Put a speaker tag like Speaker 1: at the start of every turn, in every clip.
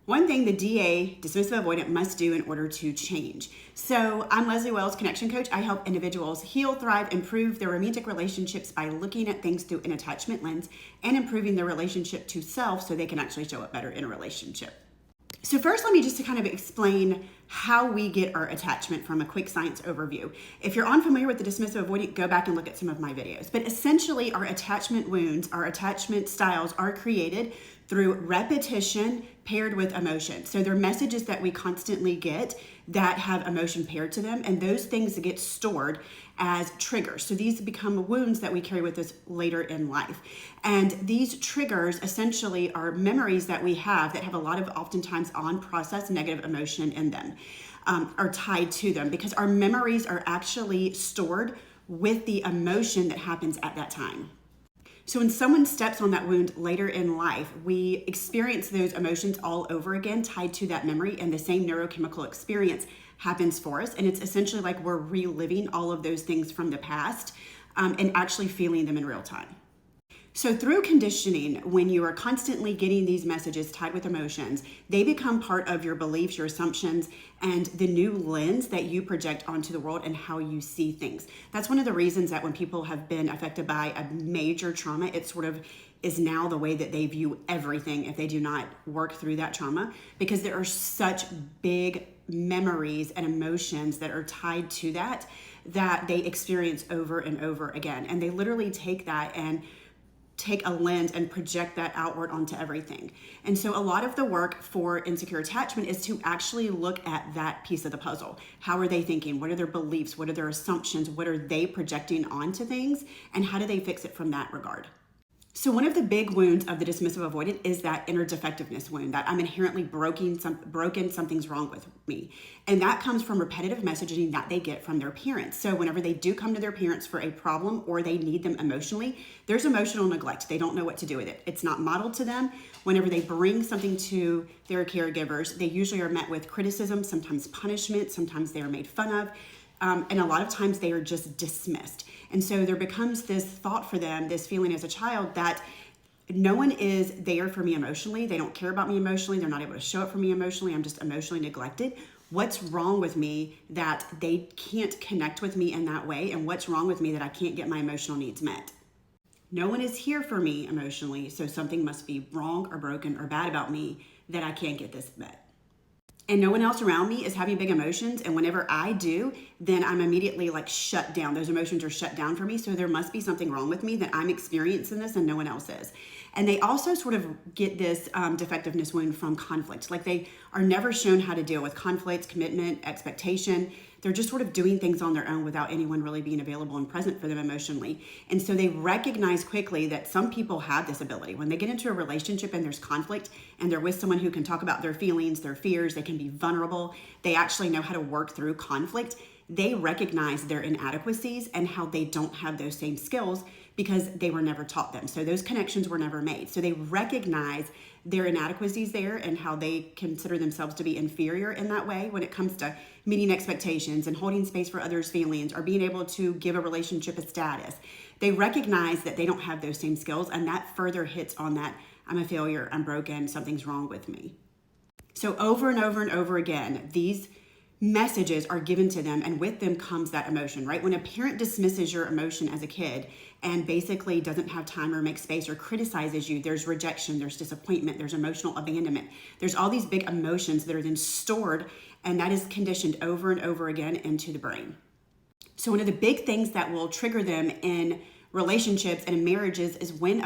Speaker 1: One thing the DA, dismissive avoidant, must do in order to change. So I'm Leslie Wells, connection coach. I help individuals heal, thrive, improve their romantic relationships by looking at things through an attachment lens and improving their relationship to self so they can actually show up better in a relationship. So first, let me just kind of explain how we get our attachment from a quick science overview. If you're unfamiliar with the dismissive avoidant, go back and look at some of my videos. But essentially, our attachment wounds, our attachment styles are created through repetition paired with emotion. So they're messages that we constantly get that have emotion paired to them, and those things get stored as triggers. So these become wounds that we carry with us later in life. And these triggers essentially are memories that we have that have a lot of oftentimes unprocessed negative emotion in them, are tied to them, because our memories are actually stored with the emotion that happens at that time. So when someone steps on that wound later in life, we experience those emotions all over again tied to that memory, and the same neurochemical experience happens for us. And it's essentially like we're reliving all of those things from the past and actually feeling them in real time. So through conditioning, when you are constantly getting these messages tied with emotions, they become part of your beliefs, your assumptions, and the new lens that you project onto the world and how you see things. That's one of the reasons that when people have been affected by a major trauma, it sort of is now the way that they view everything if they do not work through that trauma, because there are such big memories and emotions that are tied to that they experience over and over again. And they literally take that and take a lens and project that outward onto everything. And so a lot of the work for insecure attachment is to actually look at that piece of the puzzle. How are they thinking? What are their beliefs? What are their assumptions? What are they projecting onto things? And how do they fix it from that regard? So one of the big wounds of the dismissive avoidant is that inner defectiveness wound, that I'm inherently broken, something's wrong with me. And that comes from repetitive messaging that they get from their parents. So whenever they do come to their parents for a problem or they need them emotionally, there's emotional neglect. They don't know what to do with it. It's not modeled to them. Whenever they bring something to their caregivers, they usually are met with criticism, sometimes punishment, sometimes they are made fun of. And a lot of times they are just dismissed. And so there becomes this thought for them, this feeling as a child that no one is there for me emotionally. They don't care about me emotionally. They're not able to show up for me emotionally. I'm just emotionally neglected. What's wrong with me that they can't connect with me in that way? And what's wrong with me that I can't get my emotional needs met? No one is here for me emotionally, so something must be wrong or broken or bad about me that I can't get this met. And no one else around me is having big emotions. And whenever I do, then I'm immediately like shut down. Those emotions are shut down for me. So there must be something wrong with me that I'm experiencing this and no one else is. And they also sort of get this defectiveness wound from conflict. Like they are never shown how to deal with conflict, commitment, expectation. They're just sort of doing things on their own without anyone really being available and present for them emotionally. And so they recognize quickly that some people have this ability. When they get into a relationship and there's conflict and they're with someone who can talk about their feelings, their fears, they can be vulnerable, they actually know how to work through conflict. They recognize their inadequacies and how they don't have those same skills because they were never taught them. So those connections were never made. So they recognize their inadequacies there and how they consider themselves to be inferior in that way when it comes to meeting expectations and holding space for others' feelings or being able to give a relationship a status. They recognize that they don't have those same skills, and that further hits on that I'm a failure, I'm broken, something's wrong with me. So over and over and over again, these messages are given to them, and with them comes that emotion, right? When a parent dismisses your emotion as a kid and basically doesn't have time or make space or criticizes you, there's rejection, there's disappointment, there's emotional abandonment. There's all these big emotions that are then stored, and that is conditioned over and over again into the brain. So one of the big things that will trigger them in relationships and in marriages is when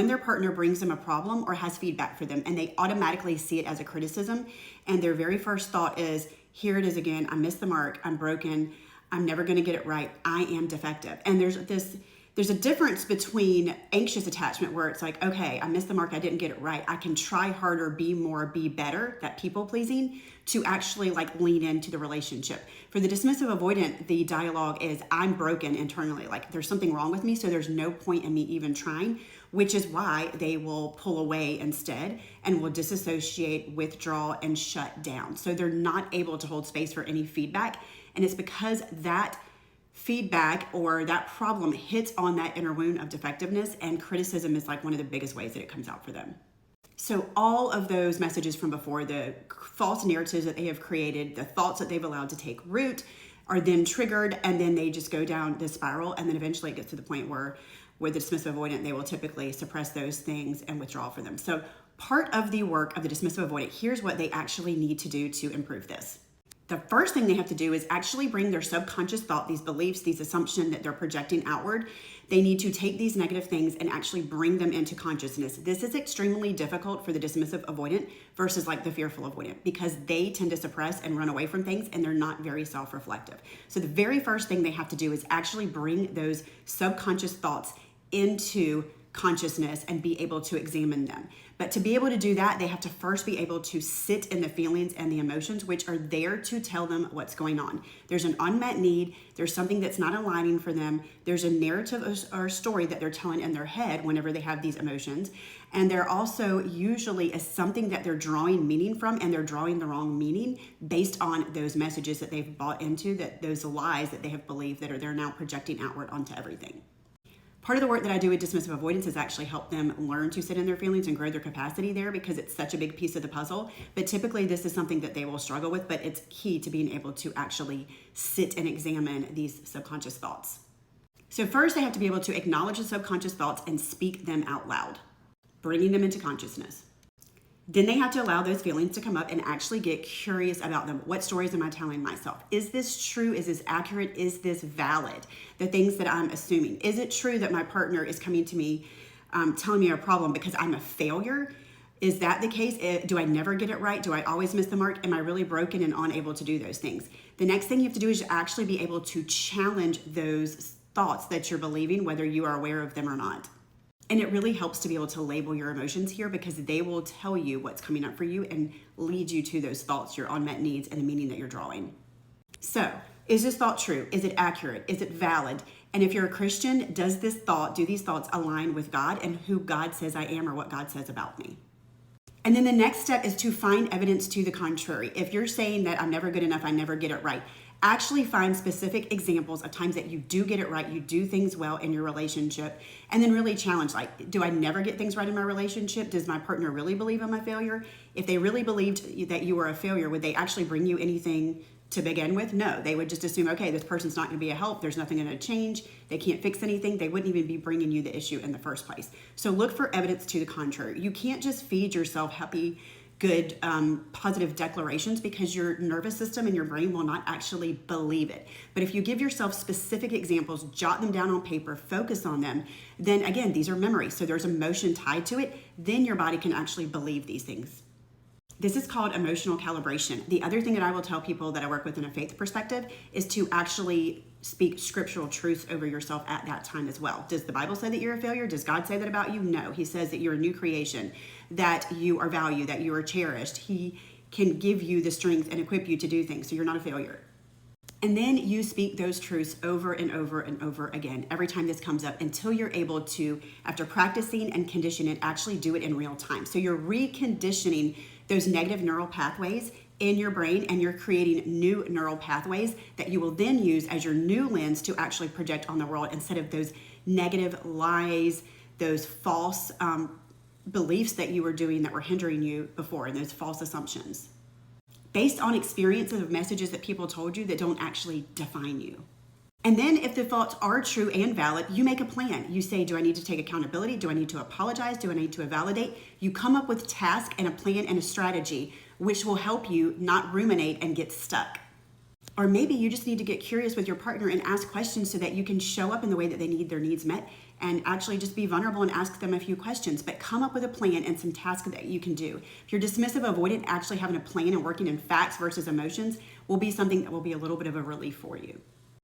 Speaker 1: their partner brings them a problem or has feedback for them, and they automatically see it as a criticism, and their very first thought is, here it is again, I missed the mark, I'm broken, I'm never gonna get it right, I am defective. And there's a difference between anxious attachment where it's like, okay, I missed the mark, I didn't get it right, I can try harder, be more, be better, that people pleasing, to actually like lean into the relationship. For the dismissive avoidant, the dialogue is, I'm broken internally, like there's something wrong with me, so there's no point in me even trying, which is why they will pull away instead and will disassociate, withdraw, and shut down. So they're not able to hold space for any feedback. And it's because that feedback or that problem hits on that inner wound of defectiveness, and criticism is like one of the biggest ways that it comes out for them. So all of those messages from before, the false narratives that they have created, the thoughts that they've allowed to take root, are then triggered, and then they just go down this spiral, and then eventually it gets to the point where with the dismissive avoidant, they will typically suppress those things and withdraw from them. So part of the work of the dismissive avoidant, here's what they actually need to do to improve this. The first thing they have to do is actually bring their subconscious thought, these beliefs, these assumptions that they're projecting outward. They need to take these negative things and actually bring them into consciousness. This is extremely difficult for the dismissive avoidant versus like the fearful avoidant, because they tend to suppress and run away from things, and they're not very self-reflective. So the very first thing they have to do is actually bring those subconscious thoughts into consciousness and be able to examine them. But to be able to do that, they have to first be able to sit in the feelings and the emotions, which are there to tell them what's going on. There's an unmet need. There's something that's not aligning for them. There's a narrative or story that they're telling in their head whenever they have these emotions. And there also usually is something that they're drawing meaning from, and they're drawing the wrong meaning based on those messages that they've bought into, that those lies that they have believed that they're now projecting outward onto everything. Part of the work that I do with dismissive avoidance is actually help them learn to sit in their feelings and grow their capacity there, because it's such a big piece of the puzzle. But typically this is something that they will struggle with, but it's key to being able to actually sit and examine these subconscious thoughts. So first they have to be able to acknowledge the subconscious thoughts and speak them out loud, bringing them into consciousness. Then they have to allow those feelings to come up and actually get curious about them. What stories am I telling myself? Is this true? Is this accurate? Is this valid? The things that I'm assuming. Is it true that my partner is coming to me telling me a problem because I'm a failure? Is that the case? Do I never get it right? Do I always miss the mark? Am I really broken and unable to do those things? The next thing you have to do is actually be able to challenge those thoughts that you're believing, whether you are aware of them or not. And it really helps to be able to label your emotions here, because they will tell you what's coming up for you and lead you to those thoughts, your unmet needs, and the meaning that you're drawing. So, is this thought true? Is it accurate? Is it valid? And if you're a Christian, do these thoughts align with God and who God says I am, or what God says about me? And then the next step is to find evidence to the contrary. If you're saying that I'm never good enough, I never get it right, actually find specific examples of times that you do get it right, you do things well in your relationship, and then really challenge, like, do I never get things right in my relationship? Does my partner really believe I'm a failure? If they really believed that you were a failure, would they actually bring you anything to begin with? No, they would just assume, okay, this person's not going to be a help. There's nothing going to change. They can't fix anything. They wouldn't even be bringing you the issue in the first place. So look for evidence to the contrary. You can't just feed yourself happy, good, positive declarations, because your nervous system and your brain will not actually believe it. But if you give yourself specific examples, jot them down on paper, focus on them, then again, these are memories. So there's emotion tied to it. Then your body can actually believe these things. This is called emotional calibration. The other thing that I will tell people that I work with in a faith perspective is to actually speak scriptural truths over yourself at that time as well. Does the Bible say that you're a failure? Does God say that about you? No. He says that you're a new creation, that you are valued, that you are cherished. He can give you the strength and equip you to do things, so you're not a failure. And then you speak those truths over and over and over again every time this comes up, until you're able to, after practicing and conditioning it, actually do it in real time. So you're reconditioning those negative neural pathways in your brain, and you're creating new neural pathways that you will then use as your new lens to actually project on the world, instead of those negative lies, those false beliefs that you were doing that were hindering you before, and those false assumptions based on experiences of messages that people told you that don't actually define you. And then if the thoughts are true and valid, you make a plan. You say, do I need to take accountability? Do I need to apologize? Do I need to validate? You come up with tasks and a plan and a strategy, which will help you not ruminate and get stuck. Or maybe you just need to get curious with your partner and ask questions so that you can show up in the way that they need their needs met, and actually just be vulnerable and ask them a few questions. But come up with a plan and some tasks that you can do. If you're dismissive avoidant, actually having a plan and working in facts versus emotions will be something that will be a little bit of a relief for you.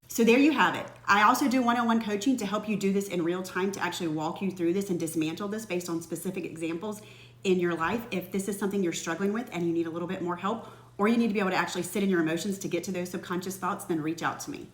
Speaker 1: So there you have it. I also do one-on-one coaching to help you do this in real time, to actually walk you through this and dismantle this based on specific examples in your life. If this is something you're struggling with and you need a little bit more help, or you need to be able to actually sit in your emotions to get to those subconscious thoughts, then reach out to me.